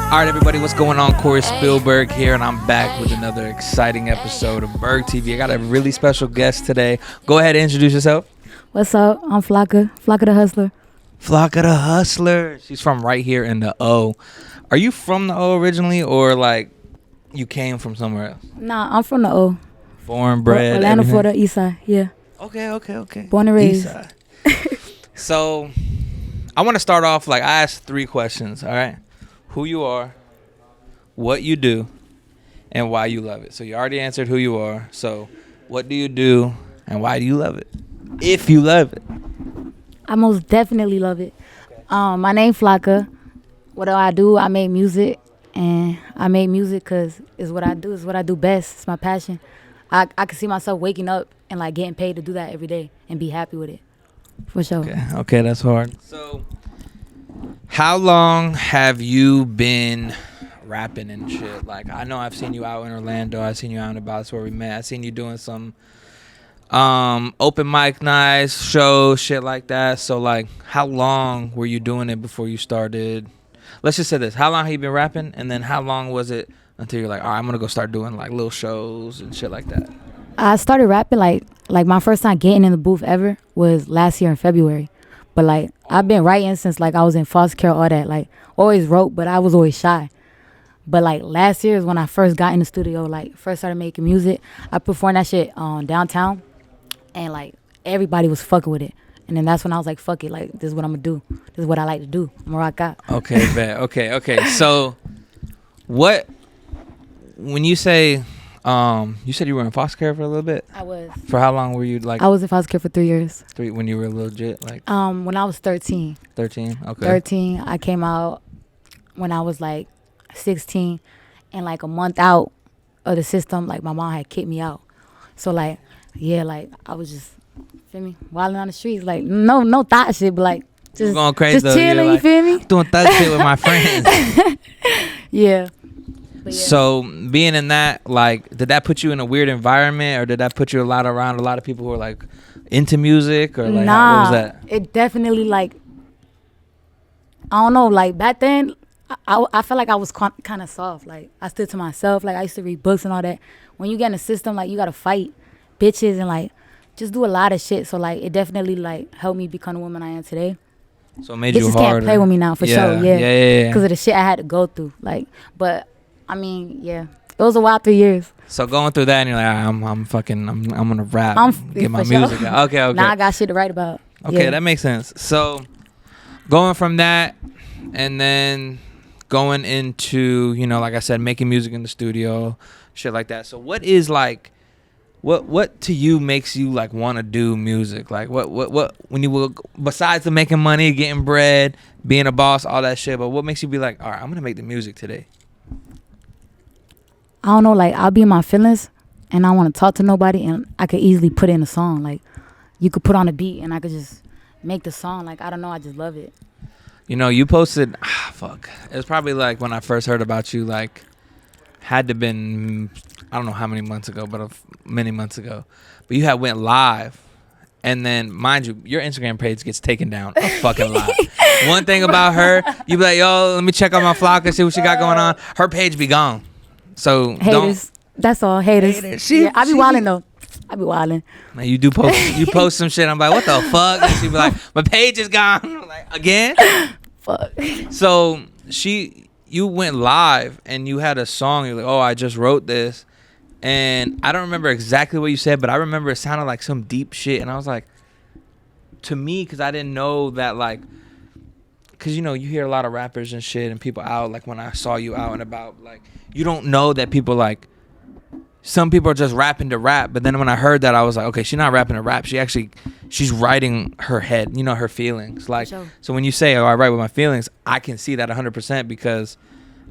All right, everybody, what's going on? Coreyspielberg here, and I'm back with another exciting episode of Berg TV. I got a really special guest today. Go ahead and introduce yourself. What's up? I'm Flakka. Flakka the Hustler. Flakka the Hustler. She's from right here in the O. Are you from the O originally, or like you came from somewhere else? Nah, I'm from the O. Born, bred, Atlanta, everything? Florida, East Side. Yeah. Okay. Born and raised. East side. So, I want to start off like I asked 3 questions, all right? Who you are, what you do, and why you love it. So you already answered who you are. So what do you do, and why do you love it? If you love it. I most definitely love it. My name Flakka. What do? I make music, and I make music because it's what I do. It's what I do best. It's my passion. I can see myself waking up and like getting paid to do that every day and be happy with it. For sure. Okay, that's hard. So how long have you been rapping and shit? Like, I know I've seen you out in Orlando. I've seen you out and about. That's where we met. I've seen you doing some open mic nights, shows, shit like that. So, like, how long were you doing it before you started? Let's just say this. How long have you been rapping? And then how long was it until you're like, all right, I'm going to go start doing, like, little shows and shit like that? I started rapping, like my first time getting in the booth ever was last year in February. But, like, I've been writing since, like, I was in foster care, all that. Like, always wrote, but I was always shy. But, like, last year is when I first got in the studio, like, first started making music. I performed that shit downtown, and, like, everybody was fucking with it. And then that's when I was like, fuck it, like, this is what I'm going to do. This is what I like to do. I'm going to rock out. Okay, bet. Okay. So, when you say, you said you were in foster care for a little bit? I was. For how long were you, like? I was in foster care for 3 years. When you were legit, like? When I was 13. 13, okay. 13, I came out when I was, like, 16, and like a month out of the system, like my mom had kicked me out. So like, yeah, like I was just, feel me, wilding on the streets, like no thought shit, but like just going crazy, just chilling, like, you feel me? Doing thug shit with my friends. Yeah. But yeah. So being in that, like, did that put you in a weird environment, or did that put you around a lot of people who are like into music, or like what was that? It definitely, like, I don't know, like back then I felt like I was kind of soft. Like, I stood to myself. Like, I used to read books and all that. When you get in the system, like, you got to fight bitches and, like, just do a lot of shit. So, like, it definitely, like, helped me become the woman I am today. So it made bitches you harder. can't play with me now, for sure. Yeah. Because of the shit I had to go through. Like, but, I mean, yeah. It was a wild 3 years. So going through that, and you're like, I'm going to rap, get my sure. music out. Okay. Now I got shit to write about. Okay, yeah. That makes sense. So going from that, and then going into, you know, like I said, making music in the studio, shit like that. So what is, like, what to you makes you, like, want to do music? Like, what when you will, besides the making money, getting bread, being a boss, all that shit, but what makes you be like, all right, I'm going to make the music today? I don't know, like, I'll be in my feelings and I want to talk to nobody, and I could easily put in a song. Like, you could put on a beat and I could just make the song. Like, I don't know, I just love it. You know, you posted, it was probably like when I first heard about you, like, had to been, I don't know how many months ago, but many months ago. But you had went live. And then, mind you, your Instagram page gets taken down a fucking lot. One thing about her, you be like, yo, let me check out my Flakka, see what she got going on. Her page be gone. So haters. That's all, haters. I be wilding though. I be wilding. Now you do post. You post some shit. I'm like, what the fuck? And she be like, my page is gone. I'm like, again? Fuck. So you went live and you had a song. You're like, oh, I just wrote this, and I don't remember exactly what you said, but I remember it sounded like some deep shit. And I was like, to me, because I didn't know that, like, because, you know, you hear a lot of rappers and shit and people out, like, when I saw you out and about, like, you don't know that people, like, some people are just rapping to rap. But then when I heard that, I was like, okay, she's not rapping to rap. She's writing her head, you know, her feelings. Like, sure. So when you say, oh, I write with my feelings, I can see that 100% because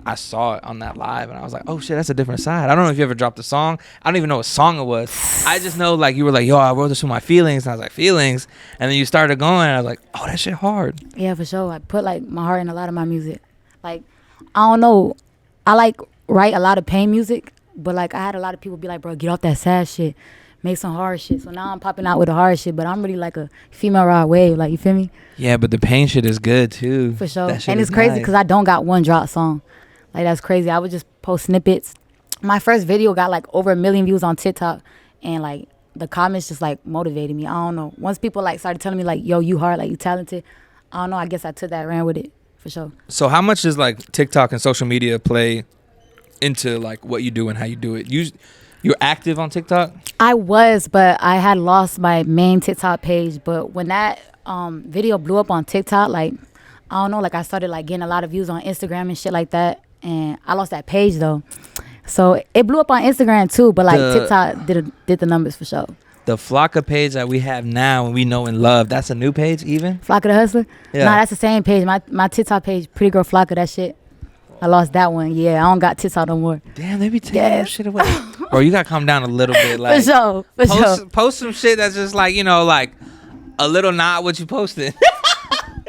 I saw it on that live, and I was like, oh shit, that's a different side. I don't know if you ever dropped a song. I don't even know what song it was. I just know, like, you were like, yo, I wrote this with my feelings, and I was like, feelings, and then you started going, and I was like, oh, that shit hard. Yeah, for sure. I put, like, my heart in a lot of my music. Like, I don't know, I, like, write a lot of pain music, but, like, I had a lot of people be like, bro, get off that sad shit, make some hard shit. So now I'm popping out with the hard shit, but I'm really like a female raw wave, like, you feel me? Yeah, but the pain shit is good too. For sure. And it's crazy because I don't got one drop song. Like that's crazy. I would just post snippets. My first video got like over 1 million views on TikTok, and like the comments just like motivated me. I don't know. Once people like started telling me like, "Yo, you hard, like you talented," I don't know. I guess I took that, ran with it for sure. So how much does like TikTok and social media play into like what you do and how you do it? You're active on TikTok? I was, but I had lost my main TikTok page. But when that video blew up on TikTok, like I don't know, like I started like getting a lot of views on Instagram and shit like that, and I lost that page though. So it blew up on Instagram too, but like TikTok did the numbers for sure. The Flakka page that we have now and we know and love, that's a new page even? Flakka the Hustler? Yeah. Nah, that's the same page. My TikTok page, Pretty Girl Flakka, that shit. I lost that one. Yeah, I don't got TikTok no more. Damn, they be taking that shit away. Bro, you gotta calm down a little bit. Like, for sure. Post some shit that's just like, like a little not what you posted.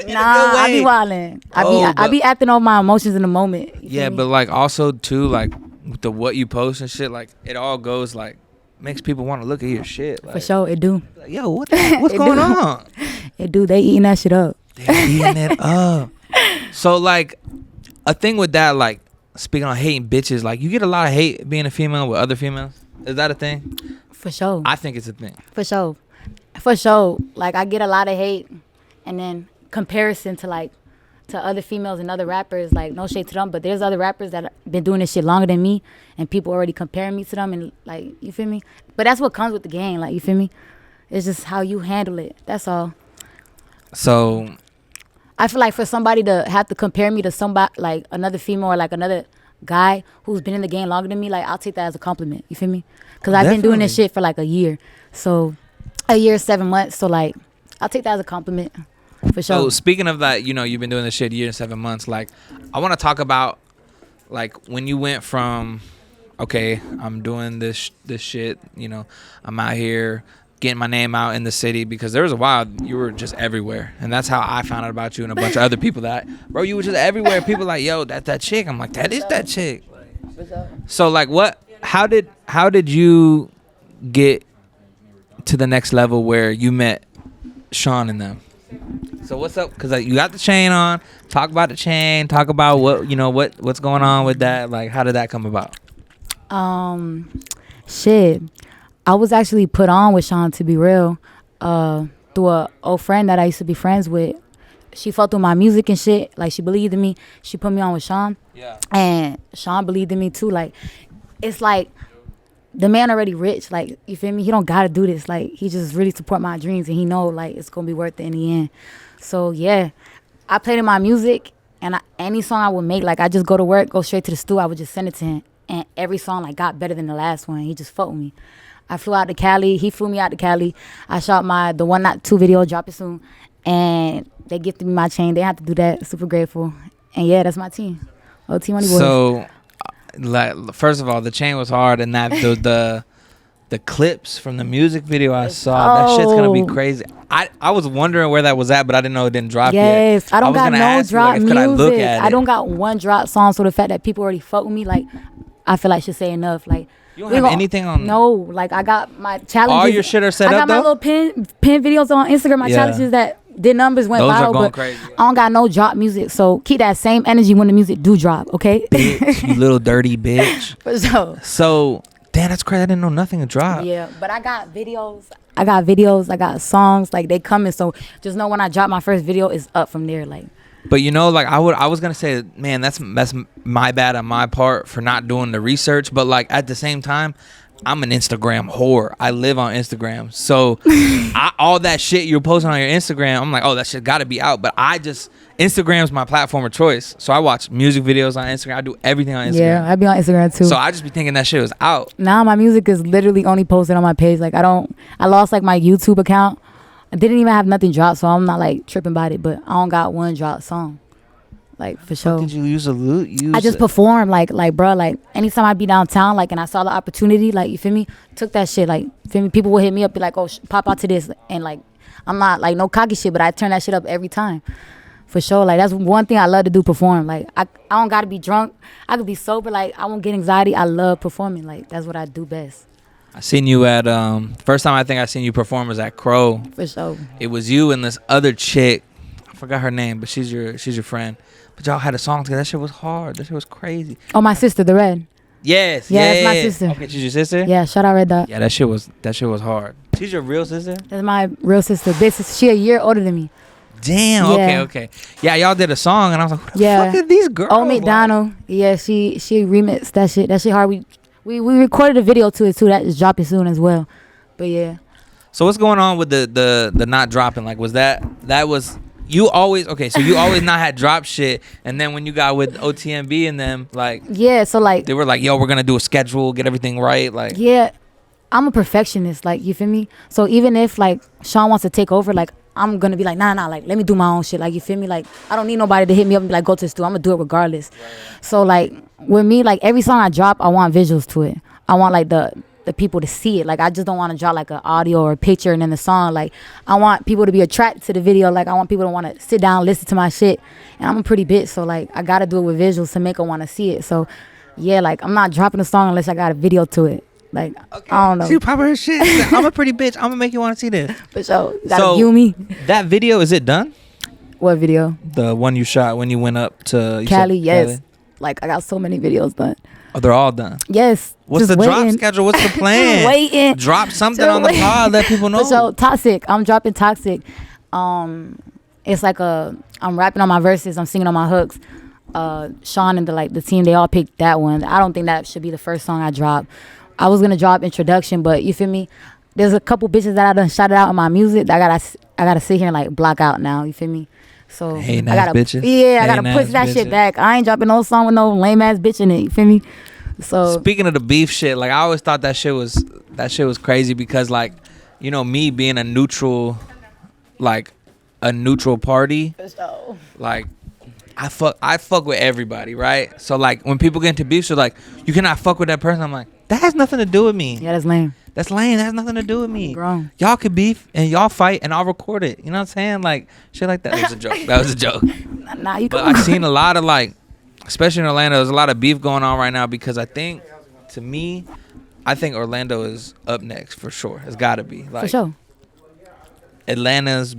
Nah, I be wildin'. I be acting on my emotions in the moment. Yeah, but like also too, like with the what you post and shit, like it all goes like makes people want to look at your shit. Like, for sure, it do. Like, yo, what's going on? It do. They eating that shit up. They eating it up. So like a thing with that, like speaking on hating bitches, like you get a lot of hate being a female with other females. Is that a thing? For sure. I think it's a thing. For sure. For sure. Like I get a lot of hate, and then comparison to other females and other rappers, like no shade to them, but there's other rappers that have been doing this shit longer than me, and people already comparing me to them, and like, you feel me? But that's what comes with the game, like, you feel me? It's just how you handle it. That's all. So I feel like for somebody to have to compare me to somebody, like another female or like another guy who's been in the game longer than me, like I'll take that as a compliment, you feel me? Because I've been doing this shit for like a year, 7 months, so like I'll take that as a compliment. For sure. So speaking of that, you've been doing this shit a year and 7 months. Like, I want to talk about like when you went from, okay, I'm doing this shit. I'm out here getting my name out in the city, because there was a while you were just everywhere, and that's how I found out about you and a bunch of other people that, bro, you were just everywhere. People like, yo, that chick. I'm like, that is that chick. So like, how did you get to the next level where you met Sean and them? So what's up? Because like, you got the chain on. Talk about the chain. Talk about what's going on with that. Like, how did that come about? Shit. I was actually put on with Sean, to be real, through a old friend that I used to be friends with. She felt through my music and shit. Like, she believed in me. She put me on with Sean. Yeah. And Sean believed in me too. Like, it's like the man already rich. Like, you feel me? He don't gotta do this. Like, he just really support my dreams, and he know like it's gonna be worth it in the end. So yeah, I played in my music, and any song I would make, like I just go to work, go straight to the studio, I would just send it to him, and every song like got better than the last one. He just fucked with me. I flew out to Cali. He flew me out to Cali. I shot the One Not Two video, drop it soon, and they gifted me my chain. They had to do that. Super grateful. And yeah, that's my team. OT Money Boys. So, like, first of all, the chain was hard, and that the clips from the music video I saw, that shit's gonna be crazy. I was wondering where that was at, but I didn't know it didn't drop yet. Yes, I don't got no drop music. Could I look at it? I don't got one drop song. So the fact that people already fuck with me, like, I feel like should say enough. Like, you don't have anything on? No, like I got my challenges. All your shit are set up. I got my little pin videos on Instagram. My challenges that did numbers went Those viral, are going but crazy. I don't got no drop music. So keep that same energy when the music do drop, okay? Bitch, you little dirty bitch. For sure. So damn, that's crazy. I didn't know nothing to drop. Yeah, but I got videos. I got songs. Like, they coming. So just know when I drop my first video, it's up from there. Like. But like I was gonna say, man, that's my bad on my part for not doing the research. But like at the same time, I'm an Instagram whore. I live on Instagram. So all that shit you're posting on your Instagram, I'm like, oh, that shit got to be out. But Instagram's my platform of choice. So I watch music videos on Instagram. I do everything on Instagram. Yeah, I be on Instagram too. So I just be thinking that shit was out. Now my music is literally only posted on my page. Like, I lost like my YouTube account. I didn't even have nothing dropped, so I'm not like tripping about it. But I don't got one drop song. Like, for sure. Did you use a loot? I just perform, like, bro, like, anytime I be downtown, like, and I saw the opportunity, like, you feel me? Took that shit, like, feel me? People will hit me up, be like, oh, pop out to this, and like, I'm not like no cocky shit, but I turn that shit up every time, for sure. Like, that's one thing I love to do, perform. Like, I don't gotta be drunk. I could be sober. Like, I won't get anxiety. I love performing. Like, that's what I do best. I seen you at first time I think I seen you perform was at Crow. For sure. It was you and this other chick. forgot her name, but she's your friend. But y'all had a song together. That shit was hard. That shit was crazy. Oh, my sister, the Red. Yes. Yeah, it's my sister. Okay, she's your sister. Yeah, shout out Red Dot. Yeah, that shit was hard. She's your real sister. That's my real sister. She a year older than me. Damn. Yeah. Okay. Yeah, y'all did a song, and I was like, who the Yeah. fuck are these girls? Oh, McDonald. Yeah, she remixed that shit. That shit hard. We recorded a video to it too. That is dropping soon as well. But yeah. So what's going on with the not dropping? Like, was that was you always so you always not had drop shit, and then when you got with OTMB and them, like, yeah, so like they were like, yo, we're gonna do a schedule, get everything right, like, yeah, I'm a perfectionist, like, you feel me? So even if like Sean wants to take over, like, I'm gonna be like, nah, like, let me do my own shit, like, you feel me? Like, I don't need nobody to hit me up and be like, go to the studio. I'm gonna do it regardless. Right. So like with me, like, every song I drop, I want visuals to it. I want like the people to see it. Like, I just don't want to drop like an audio or a picture and then the song. Like, I want people to be attracted to the video. Like, I want people to want to sit down, listen to my shit. And I'm a pretty bitch, so like I gotta do it with visuals to make them want to see it. So yeah, like, I'm not dropping a song unless I got a video to it. Like, okay. I don't know. She probably her shit. Like, I'm a pretty bitch. I'm gonna make you want to see this. For sure. Gotta view me. That video, is it done? What video? The one you shot when you went up to Cali. Yes. Cali? Like, I got so many videos done. Oh, they're all done. Yes. What's the drop schedule? What's the plan? Waiting. Drop something on the pod. Let people know. So Toxic. I'm dropping Toxic. It's like I'm rapping on my verses. I'm singing on my hooks. Sean and the team, they all picked that one. I don't think that should be the first song I drop. I was gonna drop Introduction, but you feel me? There's a couple bitches that I done shouted out in my music that I gotta sit here and like block out now. You feel me? So hey, nice I gotta, bitches. Yeah, I gotta push that shit back. I ain't dropping no song with no lame ass bitch in it. You feel me? So speaking of the beef shit, like, I always thought that shit was crazy because, like, you know, me being a neutral party, like, I fuck with everybody, right? So like when people get into beef, so like, you cannot fuck with that person. I'm like, that has nothing to do with me. Yeah, that's lame. That's lame. That has nothing to do with me. Grown. Y'all could beef and y'all fight and I'll record it. You know what I'm saying? Like, shit like that. That was a joke. That was a joke. Nah, you. But I've seen a lot of, like, especially in Orlando, there's a lot of beef going on right now because I think Orlando is up next for sure. It's got to be. Like, for sure. Atlanta's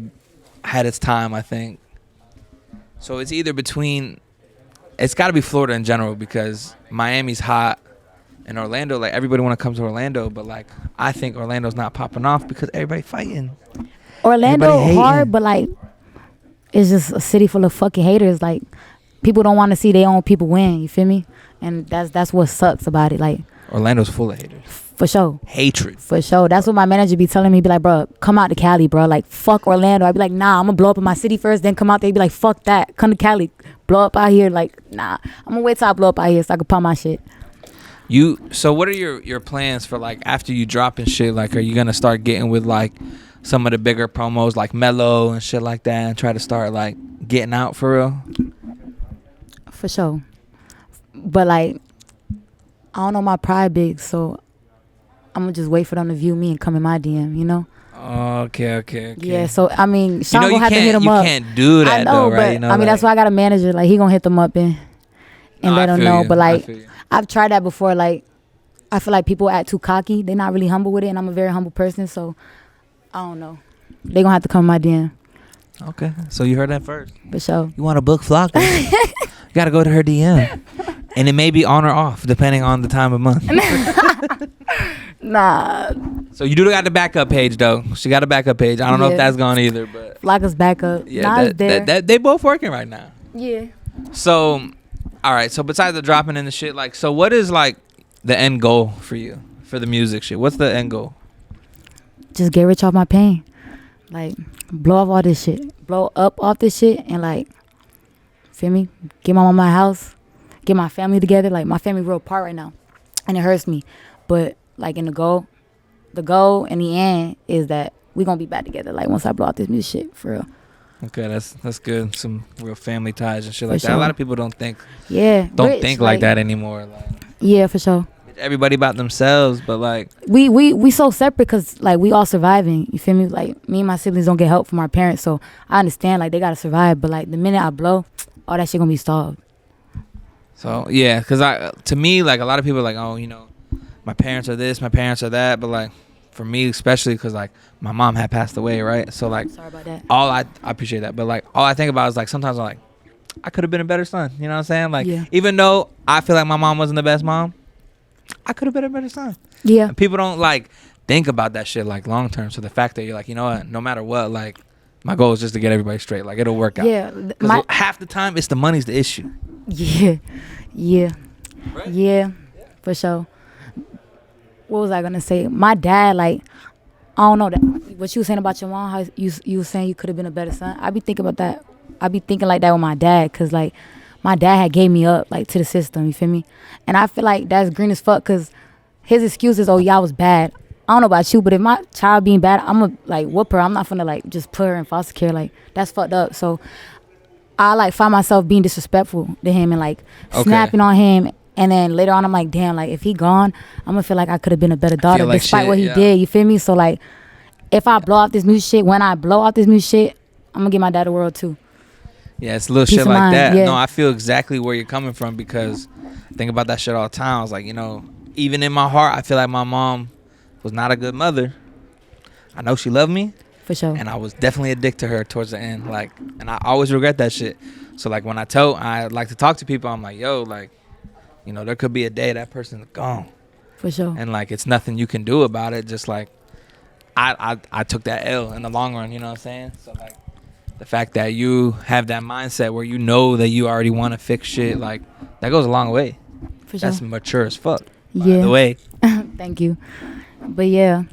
had its time, I think. So it's either between, it's got to be Florida in general because Miami's hot and Orlando, like, everybody want to come to Orlando, but like, I think Orlando's not popping off because everybody fighting. Orlando hard, but like, it's just a city full of fucking haters. Like, people don't want to see their own people win. You feel me? And that's what sucks about it. Like, Orlando's full of haters. For sure. Hatred. For sure. That's what my manager be telling me. Be like, bro, come out to Cali, bro. Like, fuck Orlando. I'd be like, nah, I'm going to blow up in my city first, then come out there. He'd be like, fuck that. Come to Cali. Blow up out here. Like, nah. I'm going to wait till I blow up out here so I can pump my shit. So what are your plans for, like, after you drop and shit? Like, are you going to start getting with, like, some of the bigger promos, like Mello and shit like that, and try to start, like, getting out for real? For sure. But, like, I don't know my pride big, so I'm going to just wait for them to view me and come in my DM, you know? Okay. Yeah, so, I mean, Sean going to have to hit them up. You can't do that, I know, though, right? But, you know, I mean, that's why I got a manager. Like, he going to hit them up and let them know. But, like, I've tried that before. Like, I feel like people act too cocky. They're not really humble with it, and I'm a very humble person, so I don't know. They going to have to come in my DM. Okay, so you heard that first. For sure. You want to book Flakka? You got to go to her DM. And it may be on or off, depending on the time of month. Nah. So you do got the backup page, though. She got a backup page. I don't know if that's gone either, but Flakka's backup. Yeah, they both working right now. Yeah. So, all right. So besides the dropping in the shit, like, so what is, like, the end goal for you for the music shit? What's the end goal? Just get rich off my pain. Like, blow off all this shit. Blow up off this shit and, like, feel me? Get my mama a house. Get my family together. Like, my family real apart right now, and it hurts me. But like, in the goal in the end is that we gonna be back together. Like, once I blow out this music shit, for real. Okay, that's good. Some real family ties and shit like that. A lot of people don't think rich, like that anymore. Like, yeah, for sure. Everybody about themselves, but like we so separate because like we all surviving. You feel me? Like, me and my siblings don't get help from our parents, so I understand like they gotta survive. But like, the minute I blow, all that shit gonna be solved. So yeah, because to me, like, a lot of people are like, oh, you know, my parents are this, my parents are that, but like, for me especially, because like my mom had passed away, right? So like, Sorry about that. I appreciate that, but like all I think about is like sometimes I'm like, I could have been a better son. You know what I'm saying? Like, Yeah. even though I feel like my mom wasn't the best mom, I could have been a better son. Yeah. And people don't like think about that shit like long term. So the fact that you're like, you know what, no matter what, like my goal is just to get everybody straight. Like it'll work out. Yeah. Because half the time it's the money's the issue. Yeah. Yeah. Right? Yeah. For sure. What was I gonna say? My dad, like, I don't know that what you were saying about your mom. How you were saying you could have been a better son. I be thinking about that. I be thinking like that with my dad, cause like my dad had gave me up like to the system. You feel me? And I feel like that's green as fuck, cause his excuse is, oh yeah, I was bad. I don't know about you, but if my child being bad, I'm a like whoop her. I'm not gonna like just put her in foster care. Like that's fucked up. So I like find myself being disrespectful to him and like snapping on him. And then later on, I'm like, damn, like if he gone, I'm gonna feel like I could have been a better daughter like despite shit, what he did. You feel me? So like, if I blow off this new shit, when I blow off this new shit, I'm gonna give my dad the world too. Yeah, it's little Peace shit of like mind, that. yeah. No, I feel exactly where you're coming from, because I think about that shit all the time. I was like, you know, even in my heart, I feel like my mom was not a good mother. I know she loved me, For sure. and I was definitely a dick to her towards the end. Like, and I always regret that shit. So like when I like to talk to people, I'm like, yo, like, you know, there could be a day that person's gone, For sure. and like it's nothing you can do about it. Just like I took that L in the long run. You know what I'm saying? So like the fact that you have that mindset where you know that you already want to fix shit, like that goes a long way. For sure. That's mature as fuck. Yeah. By the way. Thank you. But yeah,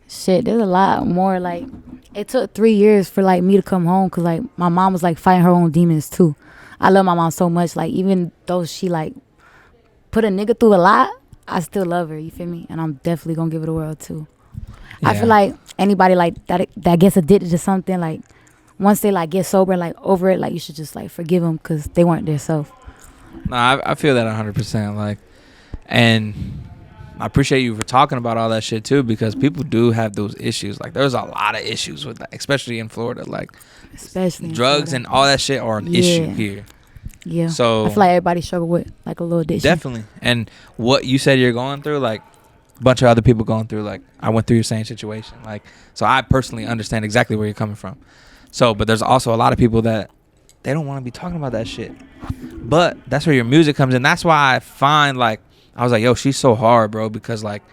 shit, there's a lot more. Like, it took 3 years for like me to come home, because like my mom was like fighting her own demons too. I love my mom so much. Like, even though she like put a nigga through a lot, I still love her. You feel me? And I'm definitely gonna give her the world too. I feel like anybody like that gets addicted to something, like once they like get sober, like over it, like you should just like forgive them, because they weren't their self. No, I feel that 100%. Like, and I appreciate you for talking about all that shit too, because people do have those issues. Like, there's a lot of issues with that, especially in Florida. Like, Especially drugs and all that shit are an issue here. Yeah. So I feel like everybody struggle with like a little addiction. definitely. And what you said you're going through, like a bunch of other people going through, like I went through your same situation. Like, so I personally understand exactly where you're coming from. So, but there's also a lot of people that they don't want to be talking about that shit. But that's where your music comes in. That's why I find, like, I was like, yo, she's so hard, bro, because like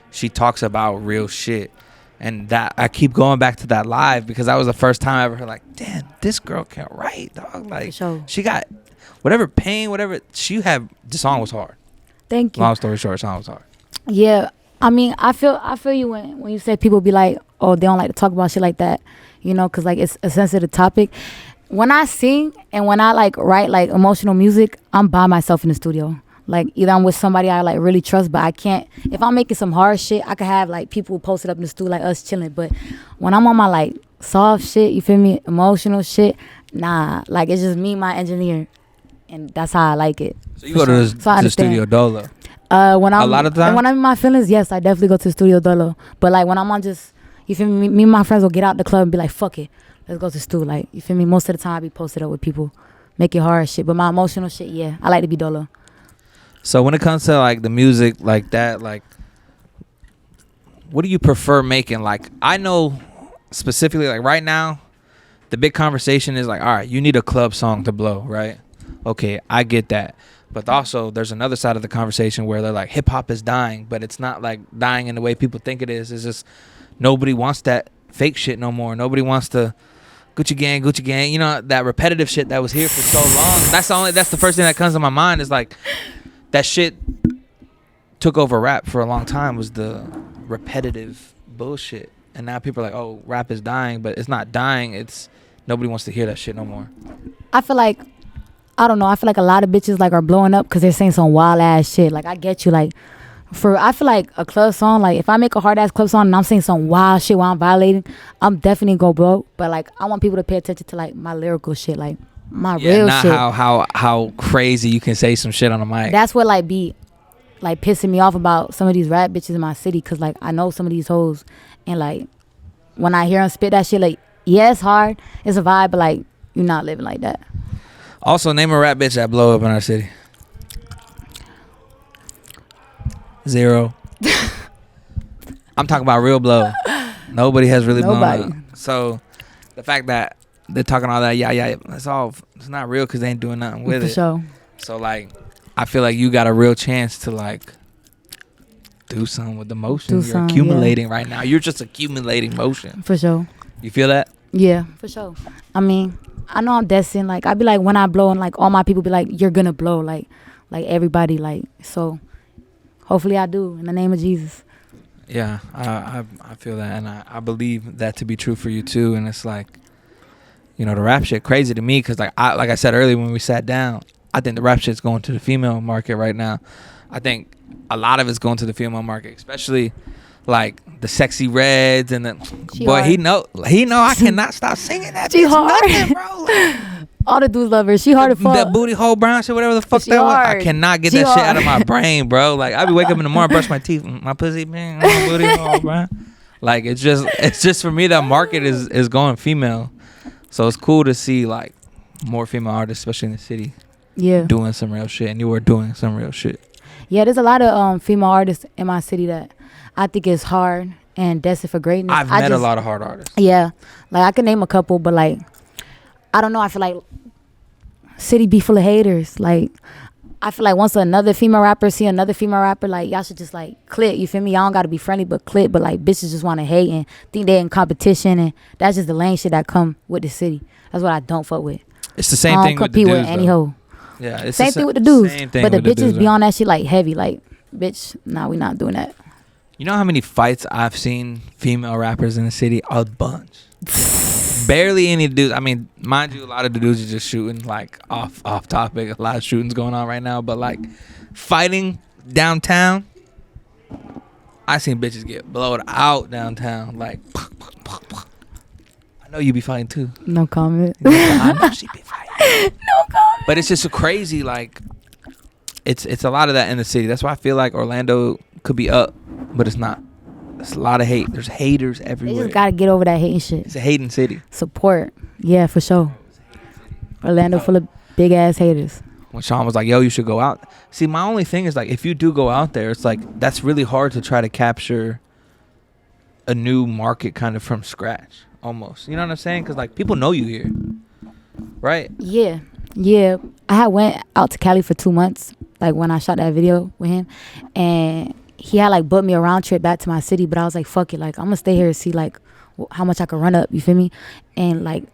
she talks about real shit. And that I keep going back to that live, because that was the first time I ever heard, like, damn, this girl can write, dog. Like, sure. She got whatever pain, whatever she had. The song was hard. Thank you. Long story short, the song was hard. Yeah, I mean, I feel you when you say people be like, oh, they don't like to talk about shit like that, you know, because like it's a sensitive topic. When I sing and when I like write like emotional music, I'm by myself in the studio. Like, either I'm with somebody I like really trust, but I can't. If I'm making some hard shit, I could have like people posted up in the studio, like us chilling. But when I'm on my like soft shit, you feel me, emotional shit, nah. Like, it's just me, my engineer, and that's how I like it. So you go to the studio dolo. When I'm a lot of time. When I'm in my feelings, yes, I definitely go to the studio dolo. But like when I'm on just, you feel me, me and my friends will get out the club and be like, fuck it, let's go to the studio. Like, you feel me, most of the time I be posted up with people, make it hard shit. But my emotional shit, yeah, I like to be dolo. So when it comes to like the music like that, like what do you prefer making? Like, I know specifically, like right now, the big conversation is like, all right, you need a club song to blow, right? Okay, I get that. But also there's another side of the conversation where they're like, hip hop is dying, but it's not like dying in the way people think it is. It's just nobody wants that fake shit no more. Nobody wants to Gucci gang, you know, that repetitive shit that was here for so long. That's the first thing that comes to my mind, is like that shit took over rap for a long time, was the repetitive bullshit. And now people are like, oh, rap is dying, but it's not dying. It's nobody wants to hear that shit no more. I feel like, I don't know, I feel like a lot of bitches like are blowing up because they're saying some wild ass shit. Like, I get you, like, I feel like a club song, like if I make a hard ass club song and I'm saying some wild shit while I'm violating, I'm definitely gonna blow. But like, I want people to pay attention to like my lyrical shit, like my real not shit. how crazy you can say some shit on the mic. That's what like be like pissing me off about some of these rap bitches in my city, cause like I know some of these hoes, and like when I hear them spit that shit, like, yeah, it's hard, it's a vibe, but like you're not living like that. Also, name a rap bitch that blow up in our city. 0. I'm talking about real blow. Nobody has really blown Nobody. up. So the fact that they're talking all that, it's not real because they ain't doing nothing with For it. sure. So like, I feel like you got a real chance to like do something with the motion you're accumulating right now. You're just accumulating motion. For sure. You feel that? Yeah, for sure. I mean, I know I'm destined. Like, I be like, when I blow, and like all my people be like, you're gonna blow. Like everybody. Like, so hopefully I do in the name of Jesus. Yeah, I feel that, and I believe that to be true for you too. And it's like, you know, the rap shit crazy to me because like I said earlier when we sat down, I think the rap shit's going to the female market right now. I think a lot of it's going to the female market, especially like the Sexy Reds and the boy. Hard. He know I cannot stop singing that. She bitch hard. nothing, bro. Like, All the dudes love her. She hard to fuck. that booty hole brown shit, whatever the fuck She that was. I hard. cannot get She that shit out hard. of my brain, bro. Like I be waking up in the morning, brush my teeth, my pussy, man, my booty hole brown. Like it's just for me that market is going female. So it's cool to see like more female artists, especially in the city, doing some real shit, and you were doing some real shit. Yeah, there's a lot of female artists in my city that I think is hard and destined for greatness. I've met a lot of hard artists. Yeah, like I can name a couple, but like I don't know. I feel like city be full of haters. Like I feel like once another female rapper see another female rapper, like y'all should just like click. You feel me? Y'all don't gotta be friendly, but click. But like bitches just want to hate and think they're in competition, and that's just the lame shit that come with the city. That's what I don't fuck with. It's the same thing with the compete dudes, with any though. hoe. Yeah, it's Same thing with the dudes. But the bitches dudes, be on that shit like heavy. Like, bitch, nah, we not doing that. You know how many fights I've seen female rappers in the city? A bunch. Barely any dudes. I mean, mind you, a lot of the dudes are just shooting like off topic. A lot of shootings going on right now, but like fighting downtown, I seen bitches get blowed out downtown. Like, I know you be fighting too. No comment. I know she be fighting. No comment. But it's just so crazy. Like, it's a lot of that in the city. That's why I feel like Orlando could be up, but it's not. There's a lot of hate. There's haters They everywhere. just gotta get over that hating shit. It's a hating city. Support. Yeah, for sure. Orlando full of big ass haters. When Sean was like, yo, you should go out. See, my only thing is like, if you do go out there, it's like, that's really hard to try to capture a new market kind of from scratch almost. You know what I'm saying? Because like people know you here. Right? Yeah. I had went out to Cali for 2 months, like when I shot that video with him, and he had like booked me a round trip back to my city, but I was like, fuck it, like I'm gonna stay here and see like how much I could run up, you feel me? And like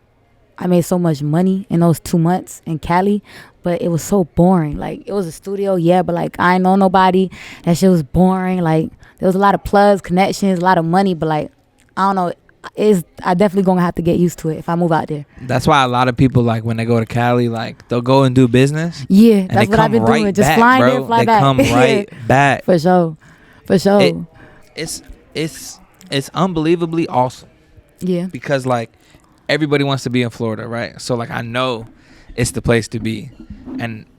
I made so much money in those 2 months in Cali, but it was so boring. Like it was a studio, yeah, but like I ain't know nobody. That shit was boring. Like there was a lot of plugs, connections, a lot of money, but like I don't know. I definitely gonna have to get used to it if I move out there. That's why a lot of people, like when they go to Cali, like they'll go and do business. Yeah, that's what I've been doing. Just flying there, fly back. They come right back. For sure. It's unbelievably awesome. Yeah. Because like everybody wants to be in Florida, right? So like I know it's the place to be.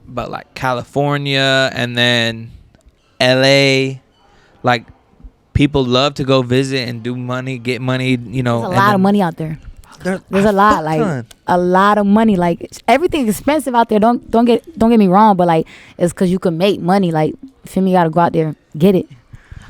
But like California and then LA, like people love to go visit and do money, get money, you know. There's a lot of money out there. There's a lot, like a lot of money. Like everything's expensive out there. Don't get me wrong, but like it's because you can make money. Like feel me, you gotta go out there, get it.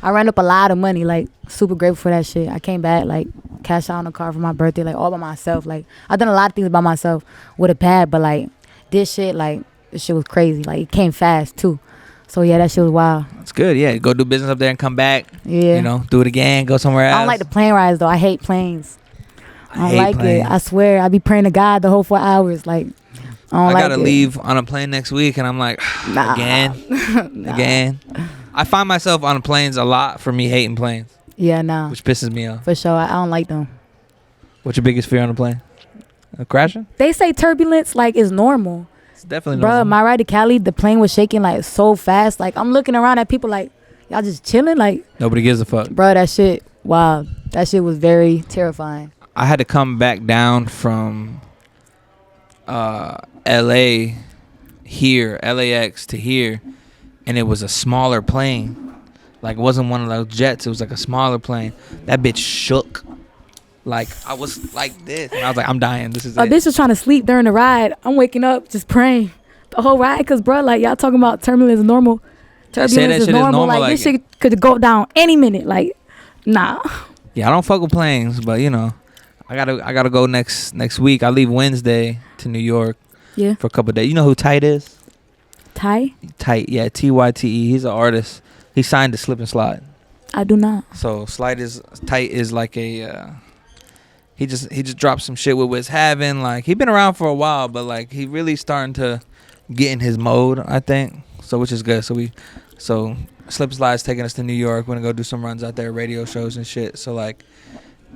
I ran up a lot of money. Like super grateful for that shit. I came back like cash out on a car for my birthday, like all by myself. Like I done a lot of things by myself with a pad, but like this shit was crazy. Like it came fast too. So yeah, that shit was wild. It's good. Yeah, go do business up there and come back. Yeah, you know, do it again. Go somewhere else. I don't like the plane rides though. I hate planes. I don't like planes. it. I swear, I be praying to God the whole 4 hours. Like I gotta leave on a plane next week, and I'm like, nah. again. I find myself on planes a lot for me hating planes. Yeah, nah. Which pisses me off. For sure, I don't like them. What's your biggest fear on a plane? Crashing? They say turbulence like is normal. It's definitely normal. Bro, my ride to Cali, the plane was shaking like so fast. Like I'm looking around at people like, y'all just chilling. Like nobody gives a fuck. Bro, that shit, wow. That shit was very terrifying. I had to come back down from LA here, LAX to here, and it was a smaller plane. Like it wasn't one of those jets. It was like a smaller plane. That bitch shook. Like I was like this, and I was like, I'm dying. This is it. Bitch was trying to sleep during the ride. I'm waking up just praying the whole ride, cause bro, like y'all talking about turbulence is normal. Turbulence is normal. Like this shit could go down any minute. Like Nah. Yeah, I don't fuck with planes, but you know, I gotta go next week. I leave Wednesday to New York. Yeah. For a couple of days. You know who Tight is? Ty? Tight, yeah, Tyte. He's an artist. He signed to Slip and Slide. I do not. So Tight is like a. He just dropped some shit with What's Having. Like he been around for a while, but like he really starting to get in his mode, I think. So which is good. So Slip and Slide's taking us to New York. We're gonna go do some runs out there, radio shows and shit. So like,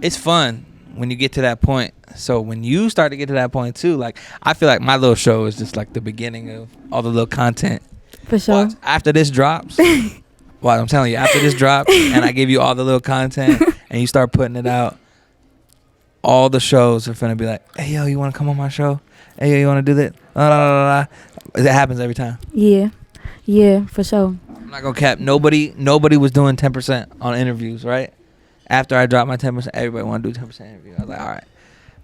it's fun when you get to that point. So when you start to get to that point too, like I feel like my little show is just like the beginning of all the little content. For sure. After this drops, well, I'm telling you, after this drops, and I give you all the little content, and you start putting it out, all the shows are finna be like, hey yo, you wanna come on my show? Hey yo, you wanna do that? It happens every time. Yeah, for sure. I'm not gonna cap. Nobody was doing 10% on interviews, right? After I dropped my 10%, everybody want to do 10% interview. I was like, all right,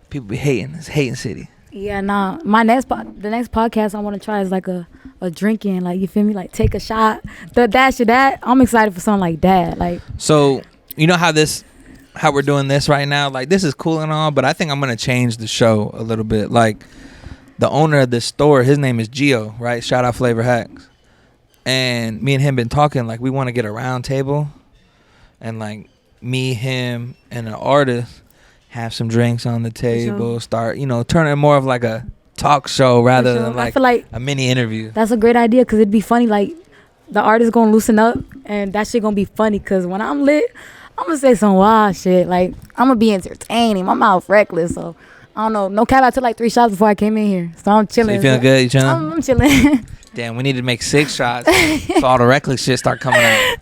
people be hating. It's hating city. Yeah, nah. The next podcast I want to try is like a drinking, like, you feel me? Like take a shot, the dash of that. I'm excited for something like that. Like, so you know how we're doing this right now? Like this is cool and all, but I think I'm gonna change the show a little bit. Like the owner of this store, his name is Gio, right? Shout out Flavor Hacks. And me and him been talking, like we want to get a round table, and like me, him, and an artist have some drinks on the table, sure. Start, turning it more of like a talk show rather than like, I feel like a mini interview. That's a great idea because it'd be funny. Like the artist gonna loosen up and that shit gonna be funny because when I'm lit, I'm gonna say some wild shit. Like I'm gonna be entertaining. My mouth reckless, so I don't know. No cap, I took like 3 shots before I came in here, so I'm chilling. So you feeling good? You chilling? I'm chilling. Damn, we need to make 6 shots so all the reckless shit start coming out.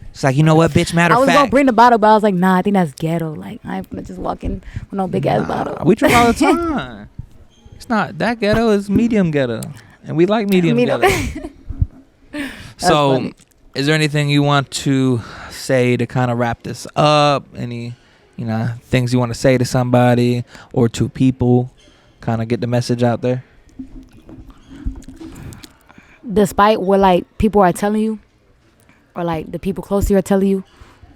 It's like, you know what, bitch, matter of fact. I was gonna bring the bottle, but I was like, nah, I think that's ghetto. Like, I ain't gonna just walk in with no big ass bottle. We drink all the time. It's not that ghetto, it's medium ghetto. And we like medium ghetto. So, funny. Is there anything you want to say to kind of wrap this up? Any, things you want to say to somebody or to people? Kind of get the message out there? Despite what, like, people are telling you, or like the people close to you are telling you,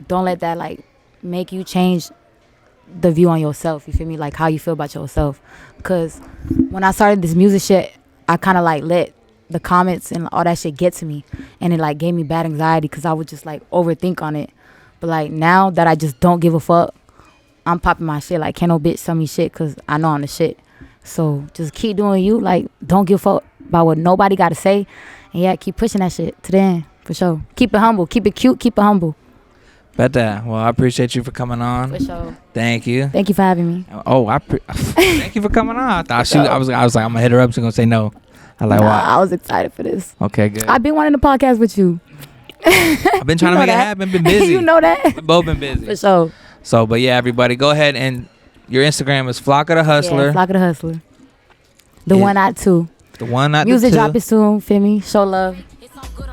don't let that like make you change the view on yourself. You feel me? Like how you feel about yourself. Because when I started this music shit, I kind of like let the comments and all that shit get to me, and it like gave me bad anxiety because I would just like overthink on it. But like now that I just don't give a fuck, I'm popping my shit. Like can't no bitch tell me shit because I know I'm the shit. So just keep doing you. Like don't give a fuck about what nobody got to say, and yeah, keep pushing that shit to the end. For sure. Keep it humble. Keep it cute. Keep it humble. Bet that. Well, I appreciate you for coming on. For sure. Thank you. Thank you for having me. Oh, thank you for coming on. I thought I was like, I'm gonna hit her up. She's gonna say no. I like, wow. I was excited for this. Okay, good. I've been wanting to podcast with you. I've been trying to make it happen. Been busy. You know that. We've both been busy. For sure. So, but yeah, everybody, go ahead and your Instagram is Flakka the Hustler. Yeah, Flakka the Hustler. The one not two. The one not music the two. dropping soon. Feel me? Show love.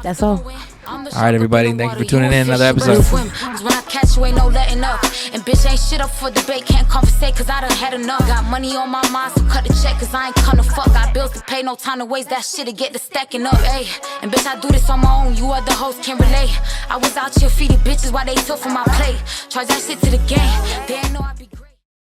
That's all. All right, everybody. Thank you for tuning in. Another episode. When I catch you, ain't no letting up. And bitch ain't shit up for debate. Can't conversate cause I done had enough. Got money on my mind, so cut the check cause I ain't come to fuck. Got bills to pay, no time to waste that shit to get the stacking up. Ayy, and bitch, I do this on my own. You other hosts can relate. I was out here feeding bitches while they took from my plate. Charge that shit to the game. They ain't know I be